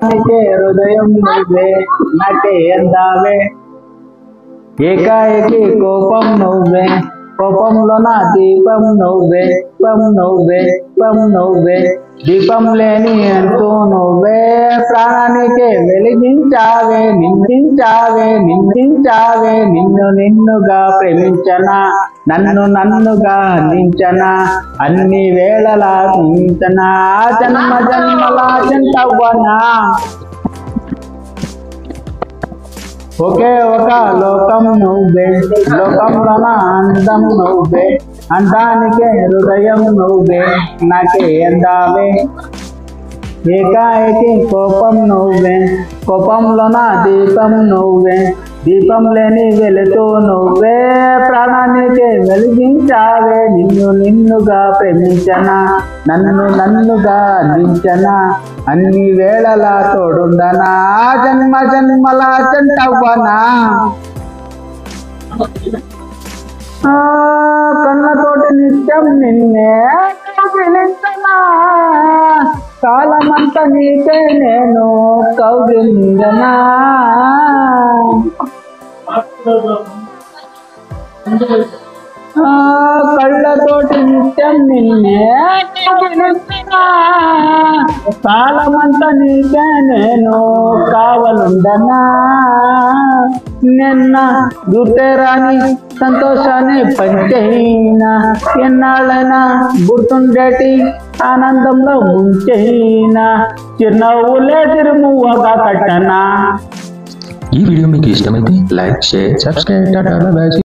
నీకే హృదయం నువ్వే నాకే ఎందావే ఏకాఏకి కోపం నువ్వే కోపంలో నా దీపం నువ్వే నువ్వే దీపం లేని అంటూ నువ్వే ప్రాణానికే వెలిగించావే నిందించావే నిన్నుగా ప్రేమించనా నన్నుగా అందించనా అన్ని వేళలా ఉంచనా జన్మలా జంటవ్వనా ఒకే ఒక లోకం నువ్వే లోకంలో నా అందం నువ్వే అందానికే హృదయం నువ్వే నాకే ఎందావే ఏకాఏకి కోపం నువ్వే కోపంలో నా దీపం నువ్వే దీపం లేని వెలుతూ నువ్వే ప్రాణానికే వెలిగించావే నిన్నుగా ప్రేమించనా నన్నుగా అందించనా అన్ని వేళలా తోడుండనా జన్మలా జంటవ్వనా కళ్ళతోటి నిత్యం నిన్నే కౌగిలించనా కాలమంతా నీకే నేను కౌగిలించనా కళ్ళతోటి నిత్యం నిన్నే కౌగిలించనా కాలమంతా నీకే నేను కావలుండనా నిన్న గుర్తేరాని సంతోషాన్ని పంచైనా ఎన్నాళ్ళైనా గుర్తుండేటి ఆనందంలో ముంచైనా చిరునవ్వులే తిరుమువ్వగా కట్టనా। ఈ వీడియో మీకు ఇష్టమైతే like share subscribe tata bye by.